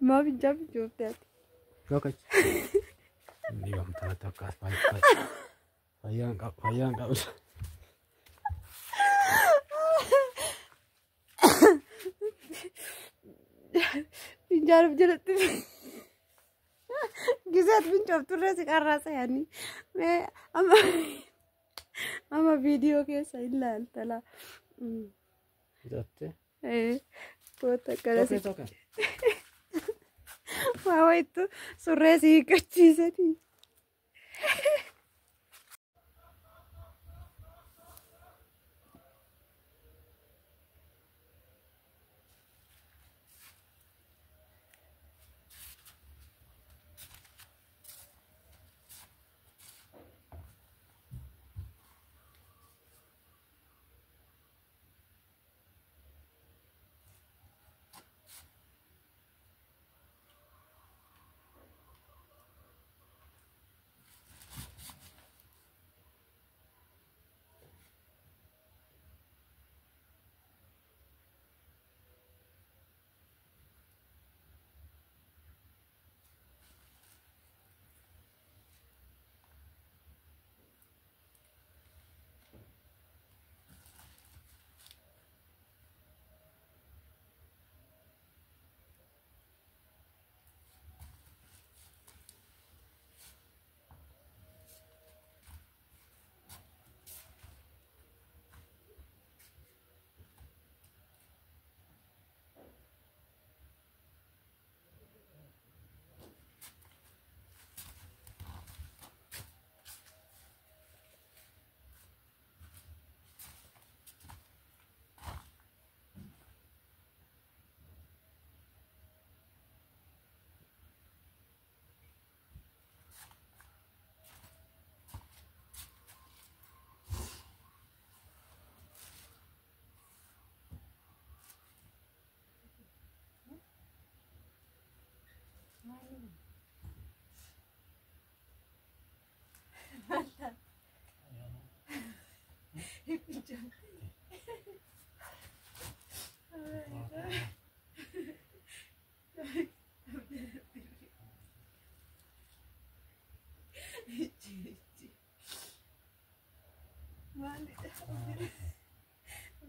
ما بنجاب جوبتات شوكش اليوم تاتوكاس فيان قبل بنجارب جلت جزات بنجاب ترى سكراسة يعني ما أما فيديو كيسا إلا التلا جاتة إيه بوتا كراسي توكي ما ويتو سراسي كتشيزتي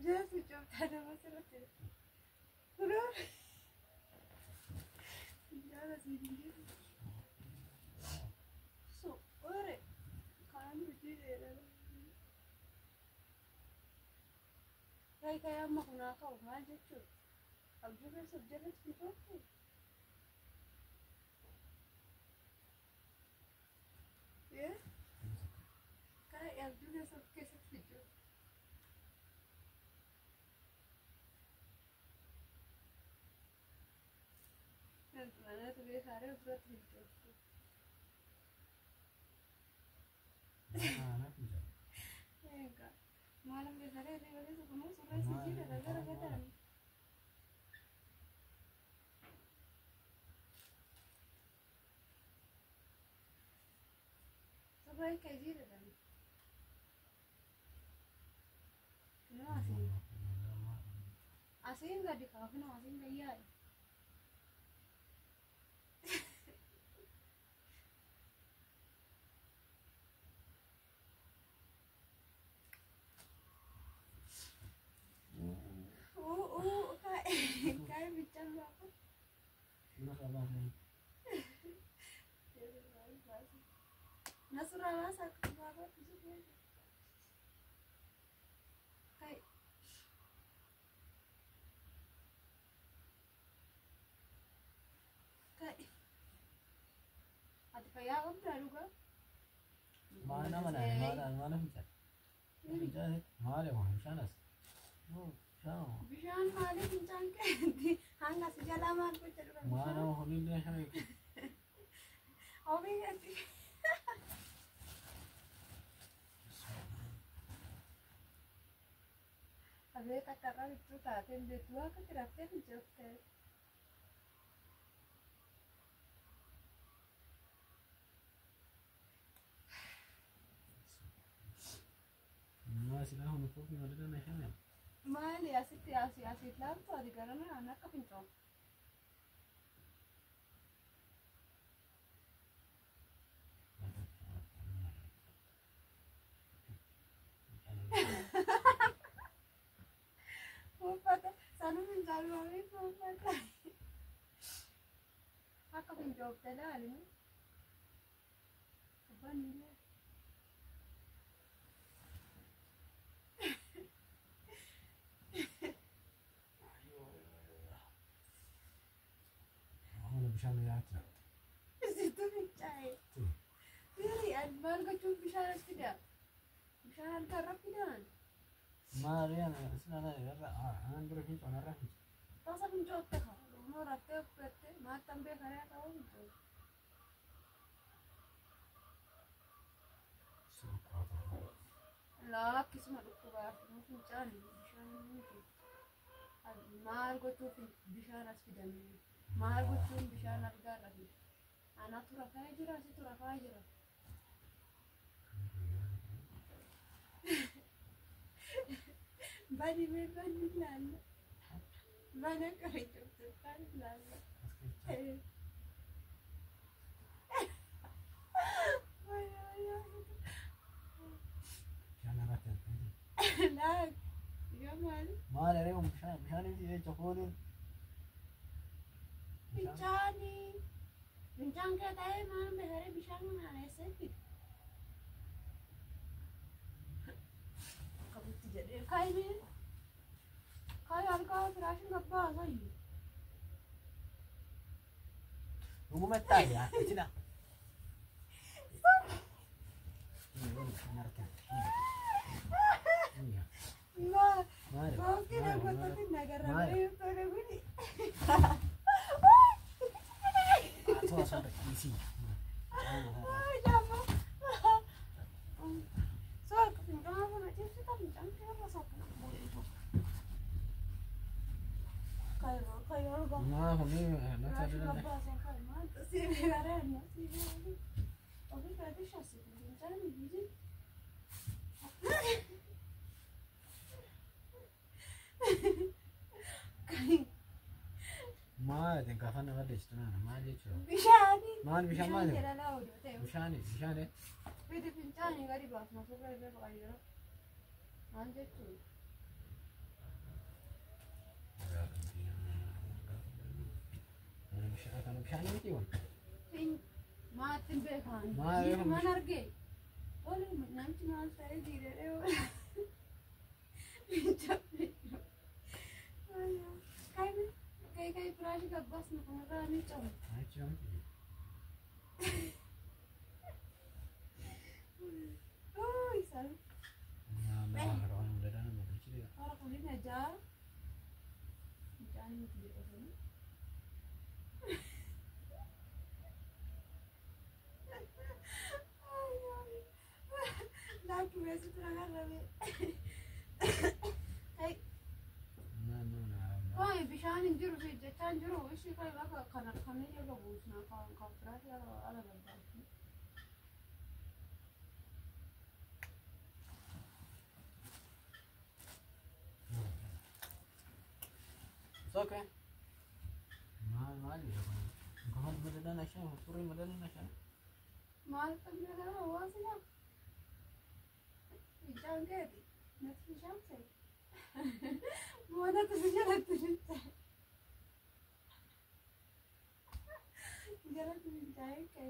جالسة جبت هذا مسرة فرار جالسة يجي سو أوري كان بيجي kayak mau kena kau aja cuy. Abis itu subjeknya gitu. Ya, kayak yang juga subjek gitu. Dan mana tuh dia hari berat gitu. Enggak. Malam dia hari dia lagi suka surat sih ada gara-gara. Sebaik kayak gitu kan. Kenapa sih? Asing enggak di kafe, asing enggak iya. Kayak bicara apa? Nasura masa apa tuh? Kayak ada kayak apa baru kan? mana bisa. Bisa mana sanas. Oh, sao? Bishan mana bincang ke? Hanga sejalaman pun cerita. Mana honin deh hai. Hobi nggak sih? Abis katakan itu taten betua kan terakhir jauh. Sila hono ko ni wala na hai. Mali asit lang to di karena anak kapinto. Almami fofata. Akka fincoofte laali. Banile. أنا بشان ياتنا. Situ bincang. Ini adman kecil bisa tidak. Bisa hantar rapidan. ما ريان أنا أنا بروح أنا راح. Tasa fincoofte kah. Mau rate pete. Maa tambe kare tahu itu. Lah kisah itu bah. Mungkin cari bisa mungkin. Maal kecil bisa rapidan. Maal kecil bisa narga lagi. Anak tu rakai jera, si tu rakai jera. Bani lala. Mana kau itu kan lala. أنا راح. Lah, gimana? ما عليهم بشان يجي يشوفوني. Bincani. Bincang kita mana behari bincang mana esok. Kamu tidak ada kai ni. Kai alka terasa apa lagi? Tunggu mata ya, cina. Ma, kau kira betul tu negara baru tu ada bunyi. Sampai isi. Jangan. Soal bincang apa nak cakap kita bincang kita pasal apa nak boleh itu. Kayu alga. ما هني ما Terasa تدري. apa sih kai? Mana sih negara ni? Sih. Tapi berarti syasir bincang ni biji. ما أدري كافنا ما أدري أنا ما أدري شو. Bishani. ما أدري بشان ما أدري. Kira lah udah tahu. بشاني. Bidi bincang ni gari bas masuk gari berapa kali dah? Anje tu. أنا بشاني متيون. Pin, matin bekan. Ma, Ini ayun. mana arge? Oleh nanti mal saya dire deh. Bincang. Ayah, kai perasi kabas nak orang ni cong. أيش يوم؟ Oh, isal. ما أروح ولا أنا ما أدري. Orang kau ni aja. Bincang ni tu dia ni. Lagi masih terang lagi. Kai, kai bishan injur biji, canjur, isi kai baka kanar kanar jaga bus na kau perasi ala lembab. Okay. ما أدري. كمان بدنا نشأ. سوري بدنا نشأ. Mal penjara awas ya. Bincang ke? Nanti bincang sih. Mana tu bincang tu bincang. Bincang tu bincang ke?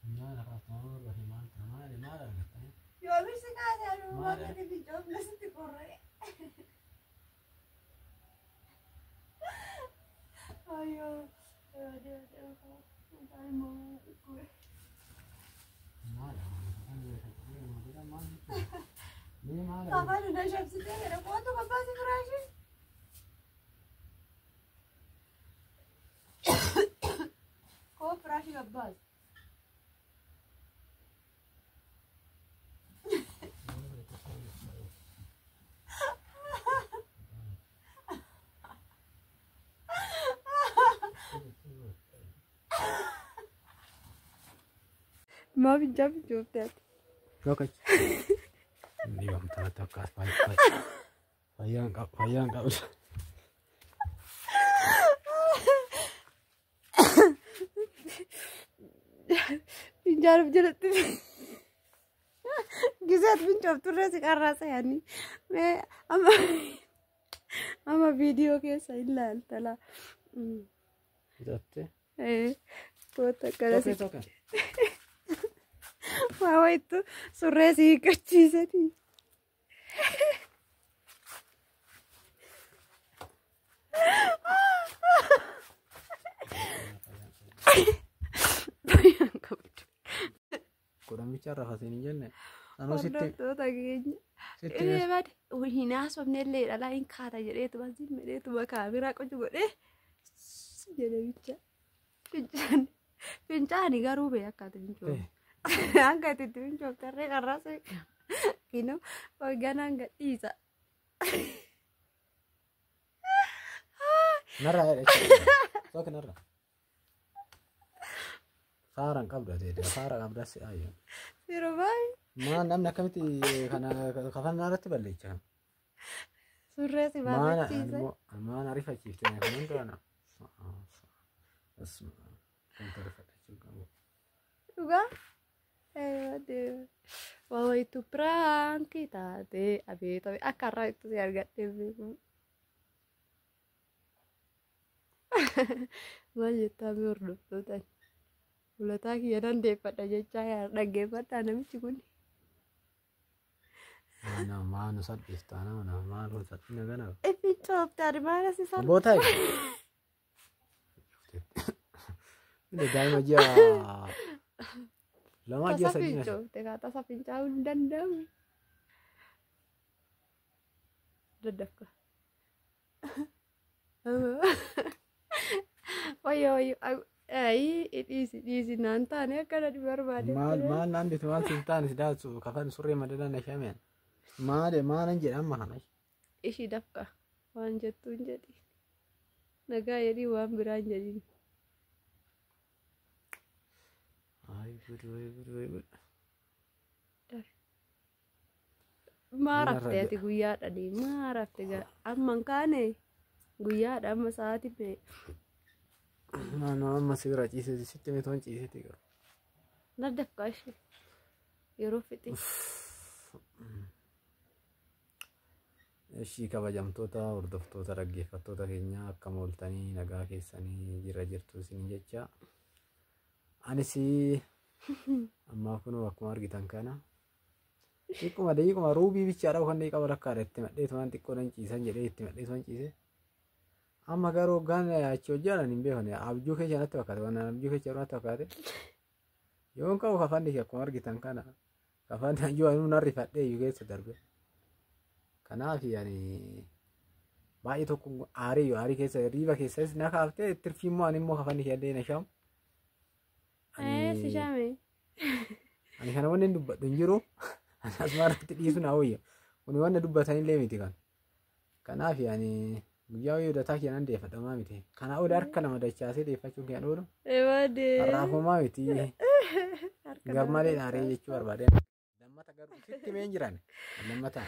ما أعرف أصلا ولا ما أدري ما أدري. Yo habis sekarang lu mana di bincang nasi dikorek. Ayo, dia kau entah mau ikut. ما أدري. Kapan udah siap sih ada foto kapan sih berhasil? Kau berhasil kabas? ما بنجاب جوبتك. Okay. Hindi ba matatakas payang ka Pinjar jelat tu. Gisat pinjam tu rasa karasa yani. Me Ama video keessa ilaalta la. Bitatte. Foto akkana Tokko. waa waytu surree si hiikkachiisati. Kudhan bicha rafatin hin jenne. Anuu sitti. Hordoftoota keenya. Hin haasofnellee dhalaa hin kaata jedheetuma zimmeedheetuma kaameraa qocu godhee jedhe bicha. Fincaani garuu bee akkaati fincoofne. Hanga itti fincooftarree qarrasee kinoo hoogganaan gadhiisa. Narra tokko narra. Saaraan qabda ta'e saara qabda si ayyo. Yeroo baay'ee. Maan namni akkamitti kana kafannaa irratti balleecha. Surree si barbaachisa. Maan ariifachiiftee kan hundaana. Asuma kan tarfadhachuu qabu. Dhugaa? Waa wayitu piraankii taatee abeetoo akka irraa itti si argadhee beeku. Maal jettaa mi hordoftoota? Ulataa kiyya dandeeffadha jechaa dhaggeeffadhaa namichi kun. Maanu salphiftaa nama maalu salphina kana. Fincooftaan maal asi salphiftaa? Bootaa ini daa'ima ji'a lama ji'a sadii na fincoofte kaa tasa fincaa'uu hin danda'amu. Daddafka. Wayyo. Dhiisi naan taane akkana di barbaade. Maal naan bitu maal siin taane si daatsu kafan surree madalaan na shameen. Maalan jedhama kana. Ishii dafqa waan jettuu hin jedhi. Nagaa jedhii waan biraa hin jedhin. Maa raftee ati guyyaadha maa raftee amma kaane guyyaadha amma sa'aatii bee. Amma sigira ciisee sitti meetoon ciiseeti garuu. Daddafqa ishee yeroo fixi. Ishii kabajamtoota hordoftoota dhaggeeffattoota keenya akkam ooltanii nagaa keessanii jirtu isin jecha. Anis amma kunoo akkuma argitan kana. Xiqquma ruubii bichaadha kan qaba rakkaadha itti madheetumaan xiqqoodhaan ciisan jedhee itti madheetumaan ciise. Amma garuu gaan achi hojjaan hin beekne abjuu keessa natti fakkaate waan abjuu keessa natti fakkaate. Yoon qabu kafanni akkuma argitan kana kafanni ayyuu anuu narri fadhee iyyuu keessa darbe. Kanaaf yaani baay'ee tokko aarii keessa riiba keessas na kaaftee tirfii immoo ani immoo kafanni keellee na shaamu. Si shaame. Ani kana wanni dubbadhu hin jiru. Asuma irratti dhiisu na wayya. Kuni wanna dubbatanillee miti kan. Kanaaf yaani guyyaa yoo dataa kiyaan deeffadhamaa miti. Kana odaa harka nama dachaasee deeffachuun kiyaan oolu. Harraafamaa miti. Garmalee dhaaree jechuu barbaade. Lammata garuu sitti mee hin jiran. Lammata.